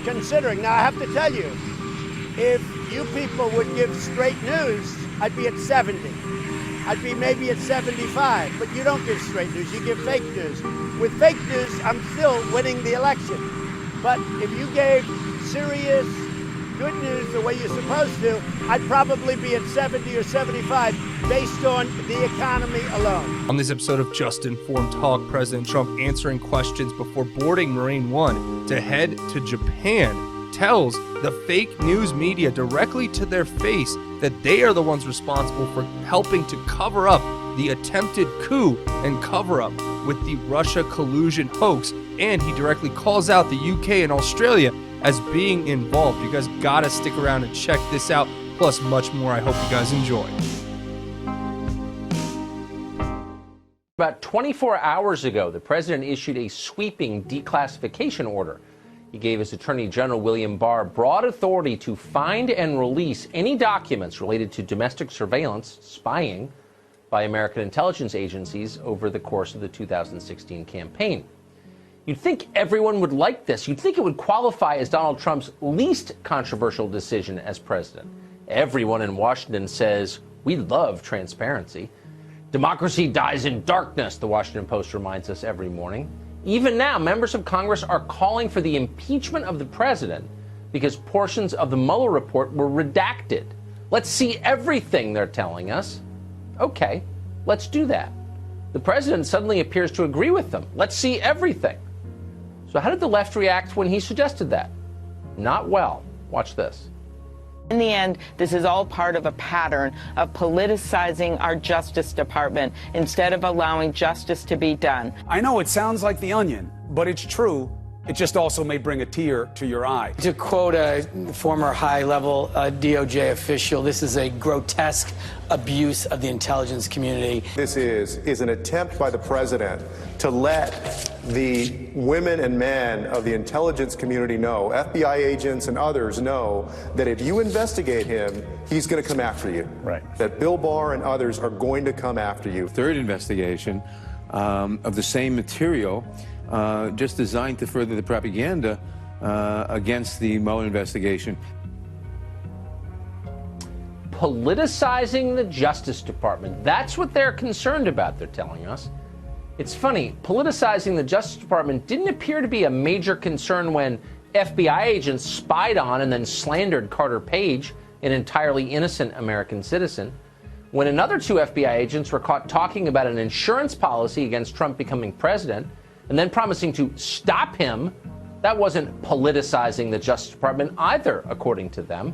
considering. Now, I have to tell you, if you people would give straight news, I'd be at 70. I'd be maybe at 75. But you don't give straight news, you give fake news. With fake news, I'm still winning the election. But if you gave serious, good news the way you're supposed to, I'd probably be at 70 or 75 based on the economy alone. On this episode of Just Informed Talk, President Trump answering questions before boarding Marine One to head to Japan tells the fake news media directly to their face that they are the ones responsible for helping to cover up the attempted coup and cover up with the Russia collusion hoax. And he directly calls out the UK and Australia as being involved. You guys gotta stick around and check this out, plus much more. I hope you guys enjoy. About 24 hours ago, the president issued a sweeping declassification order. He gave his Attorney General William Barr broad authority to find and release any documents related to domestic surveillance, spying, by American intelligence agencies over the course of the 2016 campaign. You'd think everyone would like this. You'd think it would qualify as Donald Trump's least controversial decision as president. Everyone in Washington says, we love transparency. Democracy dies in darkness, the Washington Post reminds us every morning. Even now, members of Congress are calling for the impeachment of the president because portions of the Mueller report were redacted. Let's see everything, they're telling us. Okay, let's do that. The president suddenly appears to agree with them. Let's see everything. So how did the left react when he suggested that? Not well. Watch this. In the end, this is all part of a pattern of politicizing our Justice Department instead of allowing justice to be done. I know it sounds like The Onion, but it's true. It just also may bring a tear to your eye. To quote a former high-level DOJ official, this is a grotesque abuse of the intelligence community. This is an attempt by the president to let the women and men of the intelligence community know, FBI agents and others know, that if you investigate him, he's going to come after you. Right. That Bill Barr and others are going to come after you. Third investigation of the same material, just designed to further the propaganda against the Mueller investigation. Politicizing the Justice Department. That's what they're concerned about, they're telling us. It's funny, politicizing the Justice Department didn't appear to be a major concern when FBI agents spied on and then slandered Carter Page, an entirely innocent American citizen. When another two FBI agents were caught talking about an insurance policy against Trump becoming president and then promising to stop him, that wasn't politicizing the Justice Department either, according to them.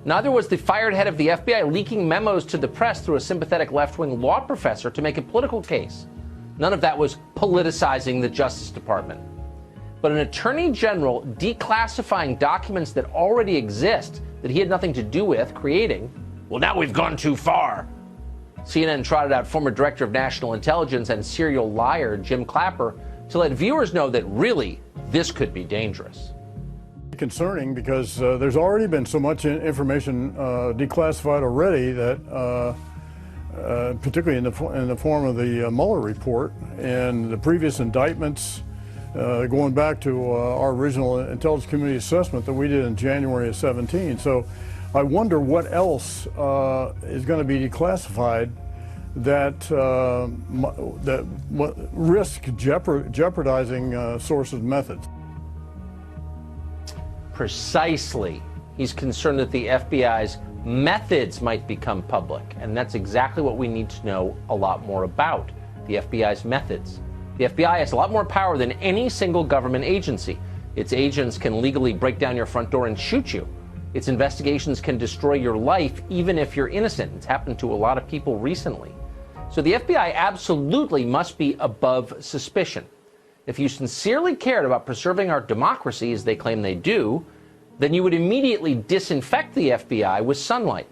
Neither was the fired head of the FBI leaking memos to the press through a sympathetic left-wing law professor to make a political case. None of that was politicizing the Justice Department. But an attorney general declassifying documents that already exist, that he had nothing to do with creating, well, now we've gone too far. CNN trotted out former director of national intelligence and serial liar Jim Clapper to let viewers know that really this could be dangerous. Concerning because there's already been so much information declassified already that particularly in the form of the Mueller report and the previous indictments going back to our original intelligence community assessment that we did in January of 17. So I wonder what else is going to be declassified that risk jeopardizing sources and methods. Precisely. He's concerned that the FBI's methods might become public, and that's exactly what we need to know a lot more about, the FBI's methods. The FBI has a lot more power than any single government agency. Its agents can legally break down your front door and shoot you. Its investigations can destroy your life even if you're innocent. It's happened to a lot of people recently. So the FBI absolutely must be above suspicion. If you sincerely cared about preserving our democracy, as they claim they do, then you would immediately disinfect the FBI with sunlight.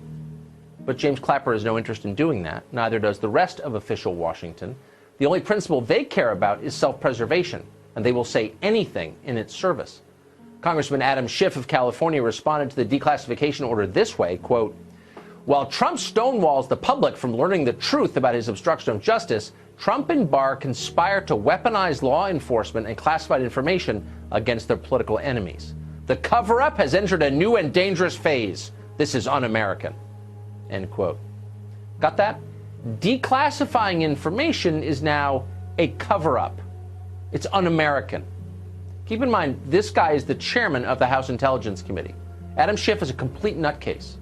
But James Clapper has no interest in doing that. Neither does the rest of official Washington. The only principle they care about is self-preservation, and they will say anything in its service. Congressman Adam Schiff of California responded to the declassification order this way, quote, "While Trump stonewalls the public from learning the truth about his obstruction of justice, Trump and Barr conspire to weaponize law enforcement and classified information against their political enemies. The cover-up has entered a new and dangerous phase. This is un-American, end quote. Got that? Declassifying information is now a cover-up. It's un-American. Keep in mind, this guy is the chairman of the House Intelligence Committee. Adam Schiff is a complete nutcase.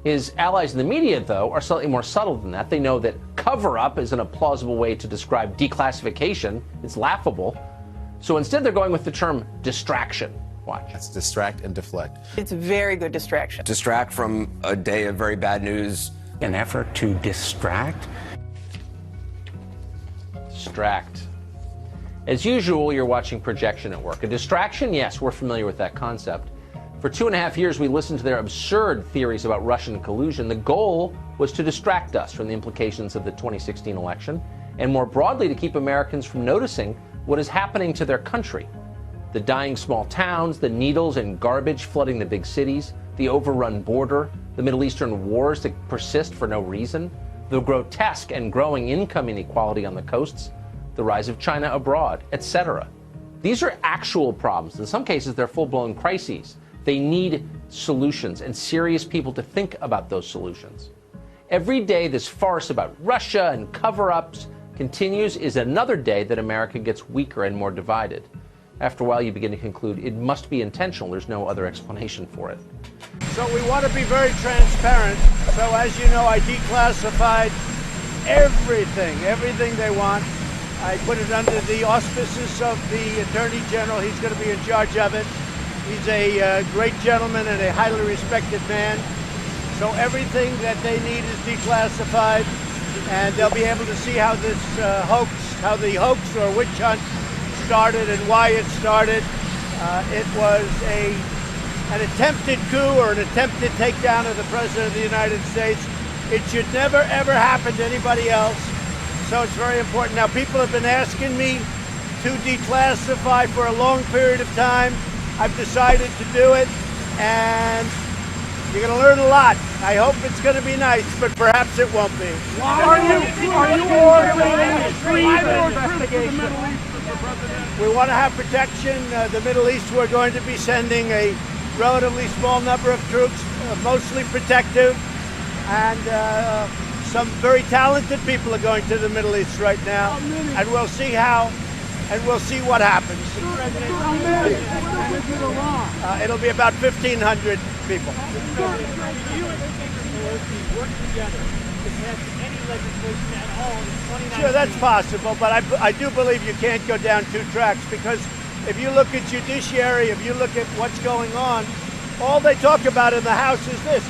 His allies in the media, though, are slightly more subtle than that. They know that cover-up isn't a plausible way to describe declassification. It's laughable. So instead, they're going with the term distraction. Watch. That's distract and deflect. It's a very good distraction. Distract from a day of very bad news. An effort to distract? Distract. As usual, you're watching Projection at Work. A distraction? Yes, we're familiar with that concept. For 2.5 years, we listened to their absurd theories about Russian collusion. The goal was to distract us from the implications of the 2016 election, and more broadly, to keep Americans from noticing what is happening to their country. The dying small towns, the needles and garbage flooding the big cities, the overrun border, the Middle Eastern wars that persist for no reason, the grotesque and growing income inequality on the coasts, the rise of China abroad, etc. These are actual problems. In some cases, they're full-blown crises. They need solutions and serious people to think about those solutions. Every day this farce about Russia and cover-ups continues is another day that America gets weaker and more divided. After a while, you begin to conclude it must be intentional. There's no other explanation for it. So we want to be very transparent. So as you know, I declassified everything they want. I put it under the auspices of the Attorney General. He's going to be in charge of it. He's a great gentleman and a highly respected man. So everything that they need is declassified, and they'll be able to see how this how the hoax or witch hunt started and why it started. It was an attempted coup or an attempted takedown of the President of the United States. It should never, ever happen to anybody else. So it's very important. Now, people have been asking me to declassify for a long period of time. I've decided to do it, and you're going to learn a lot. I hope it's going to be nice, but perhaps it won't be. Are you ordering a private investigation? We want to have protection. The Middle East, we're going to be sending a relatively small number of troops, mostly protective, and some very talented people are going to the Middle East right now, and we'll see what happens. It'll be about 1,500 people. Sure, that's possible, but I do believe you can't go down two tracks, because if you look at judiciary, if you look at what's going on, all they talk about in the House is this.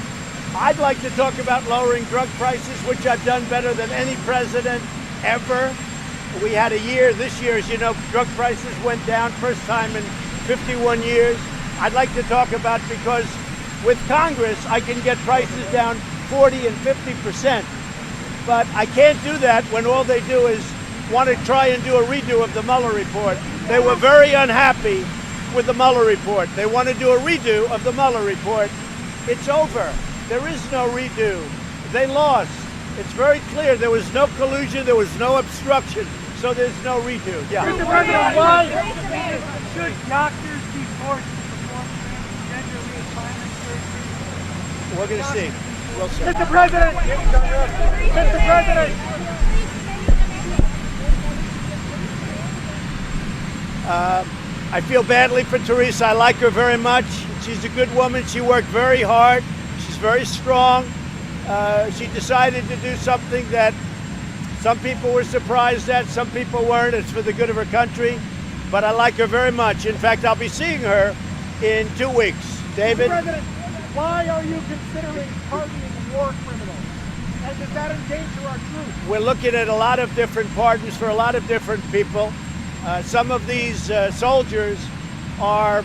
I'd like to talk about lowering drug prices, which I've done better than any president ever. We had a year, this year, as you know, drug prices went down, first time in 51 years. I'd like to talk about, because with Congress, I can get prices down 40 and 50%. But I can't do that when all they do is want to try and do a redo of the Mueller report. They were very unhappy with the Mueller report. They want to do a redo of the Mueller report. It's over. There is no redo. They lost. It's very clear. There was no collusion. There was no obstruction. So there's no redo. Yeah. Mr. President, why should doctors be forced to perform transgender reassignment surgery? We're going to see. We'll see. Mr. President! Mr. President! I feel badly for Teresa. I like her very much. She's a good woman. She worked very hard. She's very strong. She decided to do something that some people were surprised at, some people weren't. It's for the good of her country. But I like her very much. In fact, I'll be seeing her in 2 weeks. David? Mr. President, why are you considering pardoning war criminals? And does that endanger our troops? We're looking at a lot of different pardons for a lot of different people. Some of these soldiers are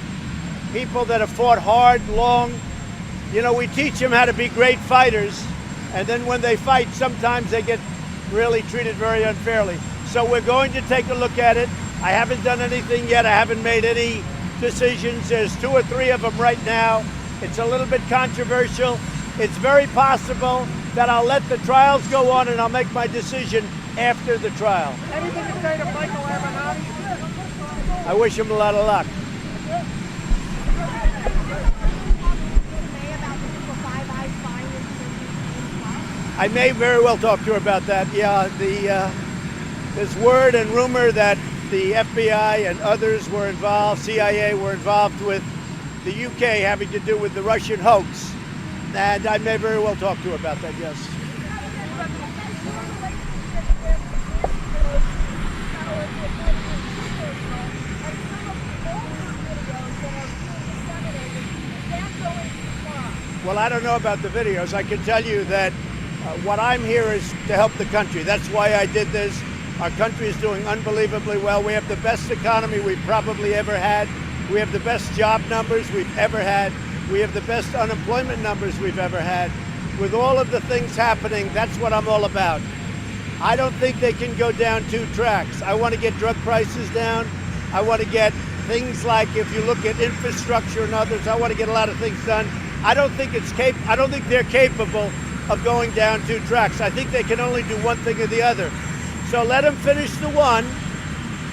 people that have fought hard, long. You know, we teach them how to be great fighters, and then when they fight, sometimes they get really treated very unfairly. So we're going to take a look at it. I haven't done anything yet. I haven't made any decisions. There's 2 or 3 of them right now. It's a little bit controversial. It's very possible that I'll let the trials go on and I'll make my decision after the trial. Anything to say to Michael Avenatti? I wish him a lot of luck. I may very well talk to her about that. Yeah, there's word and rumor that the FBI and others were involved, CIA were involved with the UK having to do with the Russian hoax. And I may very well talk to her about that, yes. Well, I don't know about the videos. I can tell you that what I'm here is to help the country. That's why I did this. Our country is doing unbelievably well. We have the best economy we've probably ever had. We have the best job numbers we've ever had. We have the best unemployment numbers we've ever had. With all of the things happening, that's what I'm all about. I don't think they can go down two tracks. I want to get drug prices down. I want to get things like, if you look at infrastructure and others, I want to get a lot of things done. I don't think they're capable of going down two tracks. I think they can only do one thing or the other. So let them finish the one.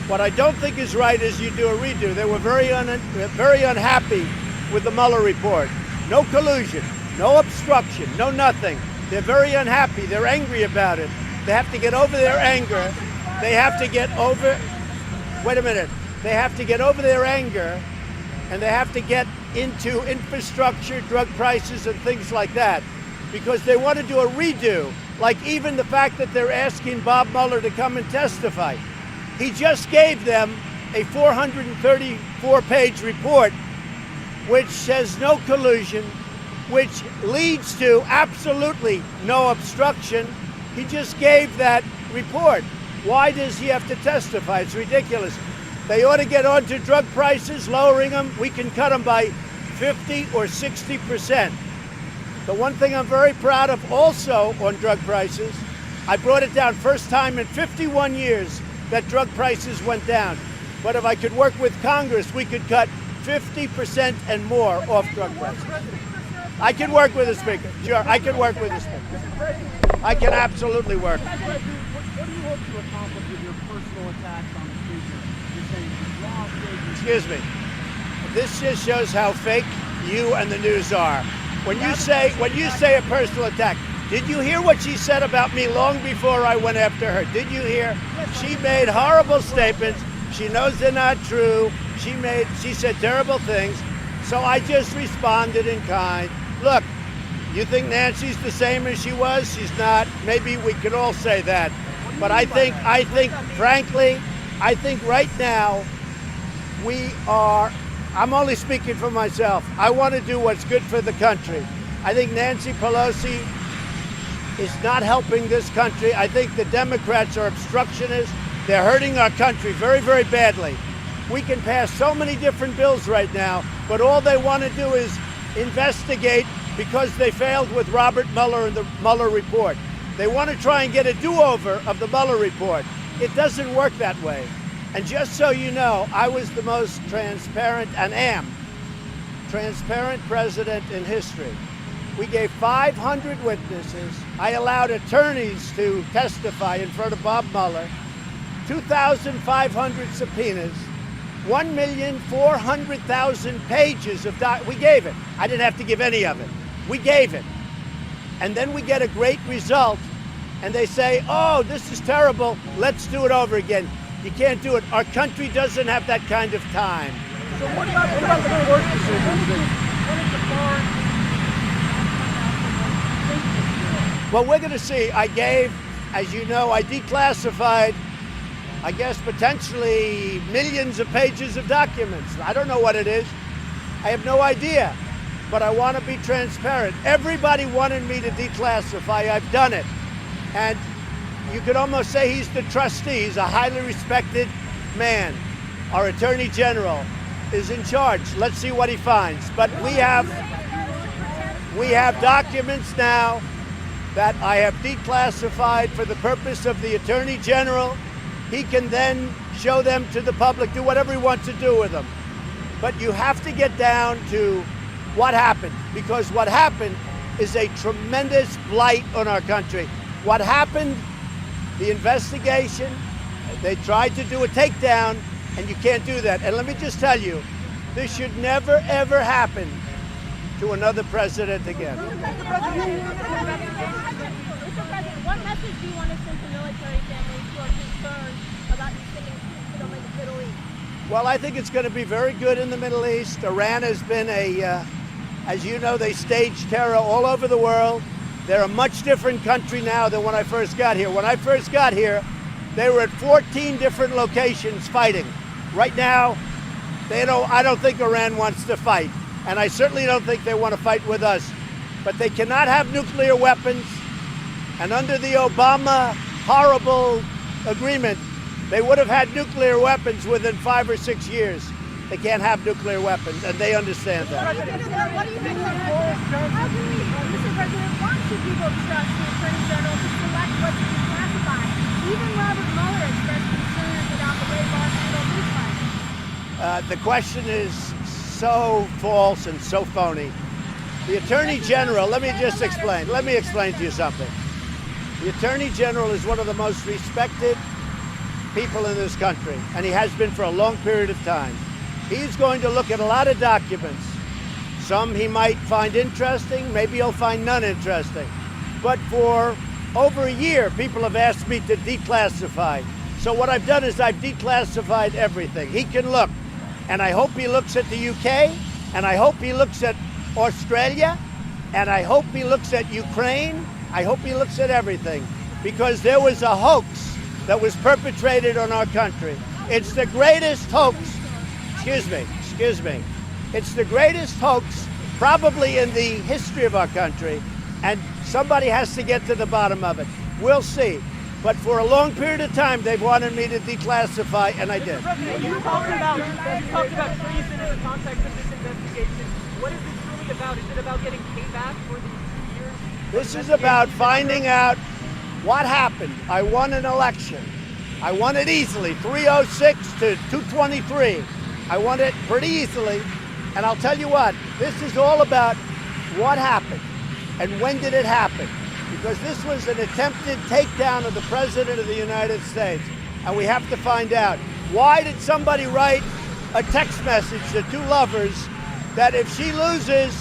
What I don't think is right is you do a redo. They were very unhappy with the Mueller report. No collusion, no obstruction, no nothing. They're very unhappy. They're angry about it. They have to get over their anger. They have to get over, wait a minute. They have to get over their anger, and they have to get into infrastructure, drug prices, and things like that, because they want to do a redo, like even the fact that they're asking Bob Mueller to come and testify. He just gave them a 434-page report, which says no collusion, which leads to absolutely no obstruction. He just gave that report. Why does he have to testify? It's ridiculous. They ought to get on to drug prices, lowering them. We can cut them by 50 or 60%. The one thing I'm very proud of also on drug prices, I brought it down first time in 51 years that drug prices went down. But if I could work with Congress, we could cut 50% and more off drug prices. I can work with the Speaker. Sure, I can work with the Speaker. I can absolutely work. What do you hope to accomplish with your personal attacks on the Speaker? You're saying he's wrong. Excuse me. This just shows how fake you and the news are. When you say a personal attack, did you hear what she said about me long before I went after her? Did you hear? She made horrible statements. She knows they're not true. She said terrible things. So I just responded in kind. Look, you think Nancy's the same as she was? She's not. Maybe we could all say that. But I think frankly, I think right now I'm only speaking for myself. I want to do what's good for the country. I think Nancy Pelosi is not helping this country. I think the Democrats are obstructionists. They're hurting our country very, very badly. We can pass so many different bills right now, but all they want to do is investigate because they failed with Robert Mueller and the Mueller report. They want to try and get a do-over of the Mueller report. It doesn't work that way. And just so you know, I was the most transparent and am transparent president in history. We gave 500 witnesses. I allowed attorneys to testify in front of Bob Mueller, 2,500 subpoenas, 1,400,000 pages of we gave it. I didn't have to give any of it. We gave it. And then we get a great result, and they say, oh, this is terrible. Let's do it over again. You can't do it. Our country doesn't have that kind of time. So what about the court decisions? Well, we're going to see. I gave, as you know, I declassified, I guess, potentially millions of pages of documents. I don't know what it is. I have no idea. But I want to be transparent. Everybody wanted me to declassify. I've done it. And you could almost say he's the trustee. He's a highly respected man. Our Attorney General is in charge. Let's see what he finds. But we have documents now that I have declassified for the purpose of the Attorney General. He can then show them to the public, do whatever he wants to do with them. But you have to get down to what happened, because what happened is a tremendous blight on our country. What happened, the investigation, they tried to do a takedown, and you can't do that. And let me just tell you, this should never, ever happen to another president again. Mr. President, what message do you want to send to military families who are concerned about you sending troops to the Middle East? Well, I think it's going to be very good in the Middle East. Iran has been as you know, they stage terror all over the world. They're a much different country now than when I first got here. When I first got here, they were at 14 different locations fighting. Right now, I don't think Iran wants to fight. And I certainly don't think they want to fight with us. But they cannot have nuclear weapons. And under the Obama horrible agreement, they would have had nuclear weapons within 5 or 6 years. They can't have nuclear weapons, and they understand that. What do you think? Mr. President, why should people trust the Attorney General to select what's declassified? Even Robert Mueller expressed concerns about the way Barr handled these files. The question is so false and so phony. The Attorney General, let me just explain. Let me explain to you something. The Attorney General is one of the most respected people in this country, and he has been for a long period of time. He's going to look at a lot of documents. Some he might find interesting, maybe he'll find none interesting. But for over a year, people have asked me to declassify. So what I've done is I've declassified everything. He can look, and I hope he looks at the UK, and I hope he looks at Australia, and I hope he looks at Ukraine. I hope he looks at everything, because there was a hoax that was perpetrated on our country. It's the greatest hoax. Excuse me. It's the greatest hoax probably in the history of our country, and somebody has to get to the bottom of it. We'll see. But for a long period of time, they've wanted me to declassify, and I did. You talked about treason in the context of this investigation. What is this really about? Is it about getting payback for these years? This is about finding out what happened. I won an election. I won it easily, 306 to 223. I won it pretty easily, and I'll tell you what, this is all about what happened and when did it happen, because this was an attempted takedown of the President of the United States, and we have to find out, why did somebody write a text message to two lovers that if she loses,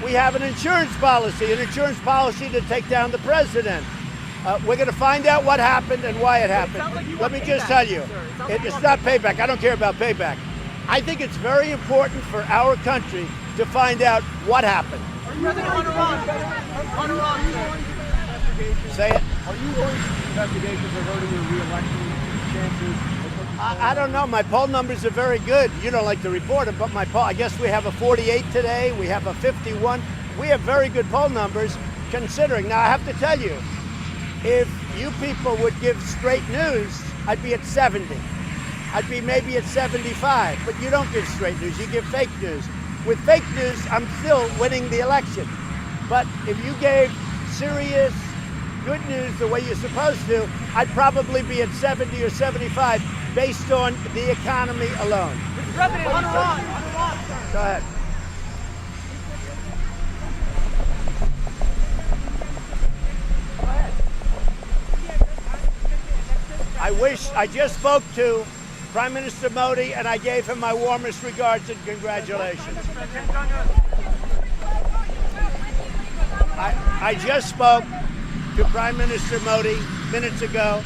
we have an insurance policy to take down the President. We're going to find out what happened and why it happened. Let me just tell you, it's not payback. I don't care about payback. I think it's very important for our country to find out what happened. Say it. Are you going to investigations averting your re-election chances? I don't know. My poll numbers are very good. You don't like to report them, but my poll, I guess we have a 48 today. We have a 51. We have very good poll numbers considering. Now, I have to tell you, if you people would give straight news, I'd be at 70. I'd be maybe at 75, but you don't give straight news, you give fake news. With fake news, I'm still winning the election. But if you gave serious, good news the way you're supposed to, I'd probably be at 70 or 75 based on the economy alone. Mr. President, on Iran. Go ahead. I just spoke to Prime Minister Modi, and I gave him my warmest regards and congratulations. I just spoke to Prime Minister Modi minutes ago,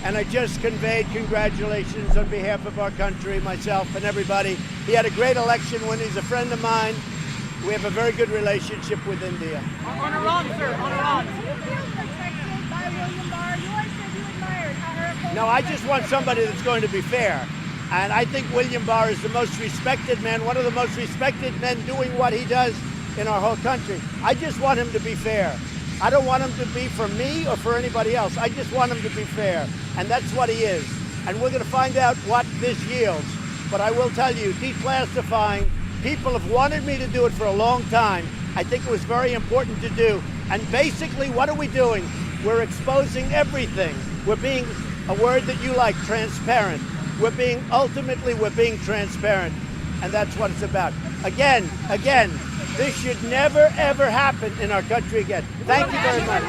and I just conveyed congratulations on behalf of our country, myself, and everybody. He had a great election when he's a friend of mine. We have a very good relationship with India. On Iran, sir, on Iran. No, I just want somebody that's going to be fair. And I think William Barr is the most respected man, one of the most respected men doing what he does in our whole country. I just want him to be fair. I don't want him to be for me or for anybody else. I just want him to be fair. And that's what he is. And we're going to find out what this yields. But I will tell you, declassifying, people have wanted me to do it for a long time. I think it was very important to do. And basically, what are we doing? We're exposing everything. We're being, a word that you like, transparent. We're being transparent. And that's what it's about. Again, this should never, ever happen in our country again. Thank you very much.